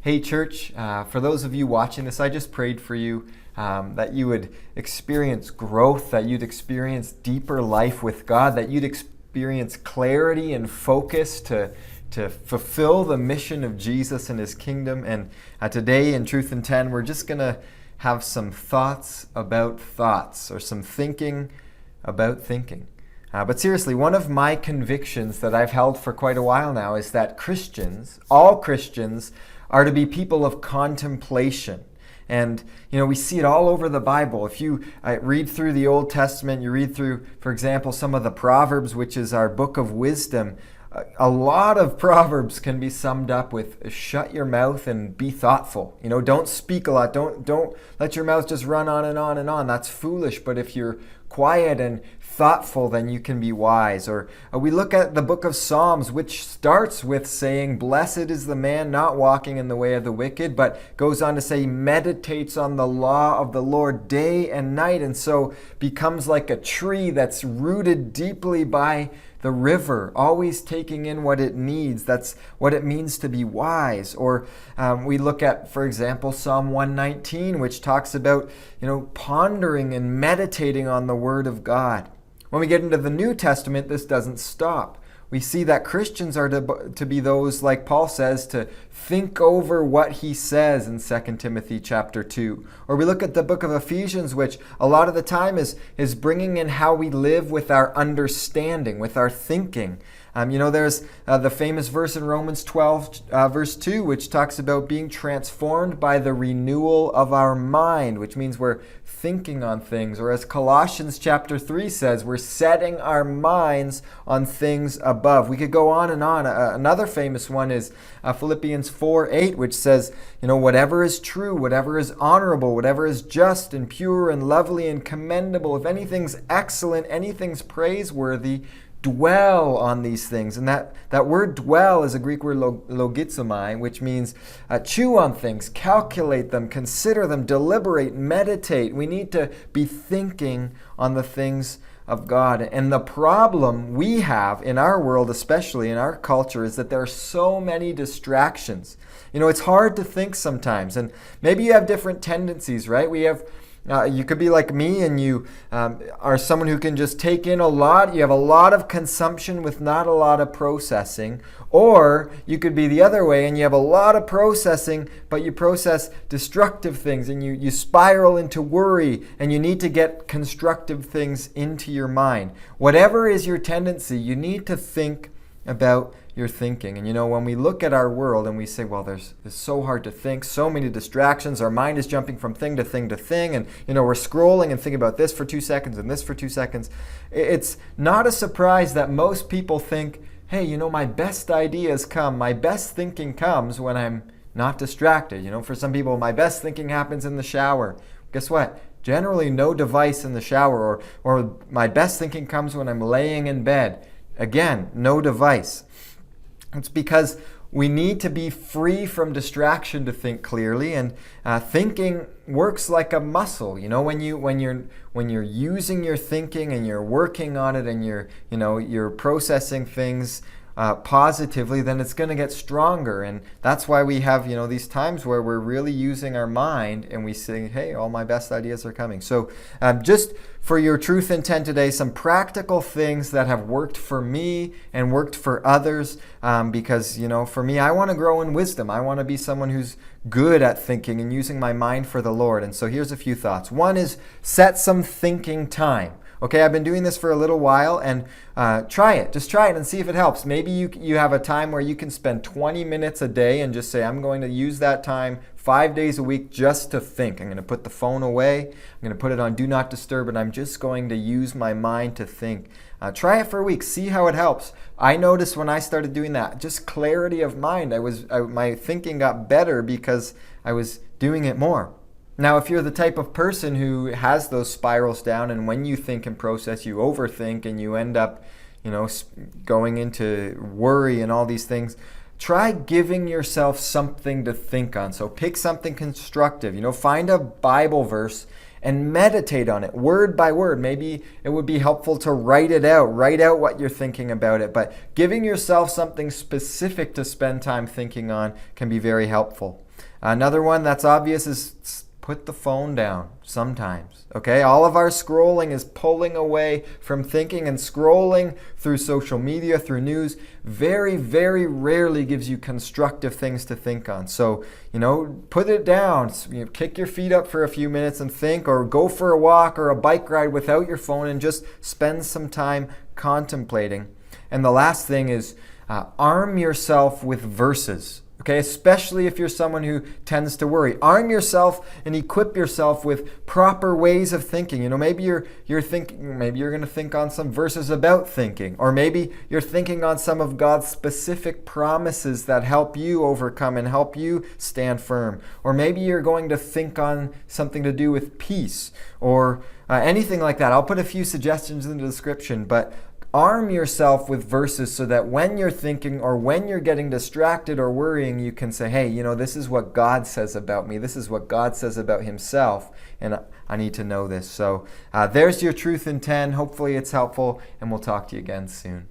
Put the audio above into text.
Hey church, for those of you watching this, I just prayed for you that you would experience growth, that you'd experience deeper life with God, that you'd experience clarity and focus to fulfill the mission of Jesus and His kingdom. And today in Truth in 10, we're just going to have some thoughts about thoughts, or some thinking about thinking. But seriously, one of my convictions that I've held for quite a while now is that Christians, all Christians, are to be people of contemplation. And, we see it all over the Bible. If you read through the Old Testament, you read through, for example, some of the Proverbs, which is our book of wisdom, a lot of Proverbs can be summed up with shut your mouth and be thoughtful. Don't speak a lot. Don't let your mouth just run on and on and on. That's foolish. But if you're quiet and thoughtful, then you can be wise. Or we look at the book of Psalms, which starts with saying, blessed is the man not walking in the way of the wicked, but goes on to say, meditates on the law of the Lord day and night, and so becomes like a tree that's rooted deeply by the river, always taking in what it needs. That's what it means to be wise. Or we look at, for example, Psalm 119, which talks about, pondering and meditating on the Word of God. When we get into the New Testament, this doesn't stop. We see that Christians are to be those, like Paul says, to think over what he says in 2 Timothy chapter 2. Or we look at the book of Ephesians, which a lot of the time is bringing in how we live with our understanding, with our thinking. There's the famous verse in Romans 12, verse 2, which talks about being transformed by the renewal of our mind, which means we're thinking on things. Or as Colossians chapter 3 says, we're setting our minds on things above. We could go on and on. Another famous one is Philippians 4:8, which says, whatever is true, whatever is honorable, whatever is just and pure and lovely and commendable, if anything's excellent, anything's praiseworthy, dwell on these things. And that word dwell is a Greek word logizomai, which means chew on things, calculate them, consider them, deliberate, meditate. We need to be thinking on the things of God. And the problem we have in our world, especially in our culture, is that there are so many distractions. It's hard to think sometimes. And maybe you have different tendencies, right? You could be like me, and you are someone who can just take in a lot. You have a lot of consumption with not a lot of processing. Or you could be the other way, and you have a lot of processing, but you process destructive things, and you spiral into worry, and you need to get constructive things into your mind. Whatever is your tendency, you need to think about your thinking. And when we look at our world and we say, well, it's so hard to think, so many distractions, our mind is jumping from thing to thing to thing, and we're scrolling and thinking about this for 2 seconds and this for 2 seconds. It's not a surprise that most people think, hey, my best ideas come, my best thinking comes when I'm not distracted. For some people, my best thinking happens in the shower. Guess what? Generally no device in the shower. Or my best thinking comes when I'm laying in bed. Again, no device. It's because we need to be free from distraction to think clearly, and thinking works like a muscle. When you're using your thinking and you're working on it, and you're processing things positively, then it's going to get stronger. And that's why we have these times where we're really using our mind, and we say, hey, all my best ideas are coming. So just for your Truth in 10 today, some practical things that have worked for me and worked for others, because for me, I want to grow in wisdom. I want to be someone who's good at thinking and using my mind for the Lord. And so here's a few thoughts. One is set some thinking time. Okay, I've been doing this for a little while, and try it. Just try it and see if it helps. Maybe you have a time where you can spend 20 minutes a day and just say, I'm going to use that time 5 days a week just to think. I'm going to put the phone away. I'm going to put it on Do Not Disturb, and I'm just going to use my mind to think. Try it for a week. See how it helps. I noticed when I started doing that, just clarity of mind. My thinking got better because I was doing it more. Now, if you're the type of person who has those spirals down, and when you think and process, you overthink and you end up, going into worry and all these things, try giving yourself something to think on. So pick something constructive. Find a Bible verse and meditate on it word by word. Maybe it would be helpful to write it out. Write out what you're thinking about it. But giving yourself something specific to spend time thinking on can be very helpful. Another one that's obvious is put the phone down sometimes. Okay, all of our scrolling is pulling away from thinking, and scrolling through social media, through news, very, very rarely gives you constructive things to think on. So, put it down. Kick your feet up for a few minutes and think, or go for a walk or a bike ride without your phone and just spend some time contemplating. And the last thing is arm yourself with verses. Okay, especially if you're someone who tends to worry. Arm yourself and equip yourself with proper ways of thinking. Maybe you're thinking, maybe you're going to think on some verses about thinking, or maybe you're thinking on some of God's specific promises that help you overcome and help you stand firm. Or maybe you're going to think on something to do with peace, or anything like that. I'll put a few suggestions in the description, but arm yourself with verses so that when you're thinking or when you're getting distracted or worrying, you can say, hey, this is what God says about me. This is what God says about himself, and I need to know this. So there's your Truth in 10. Hopefully it's helpful, and we'll talk to you again soon.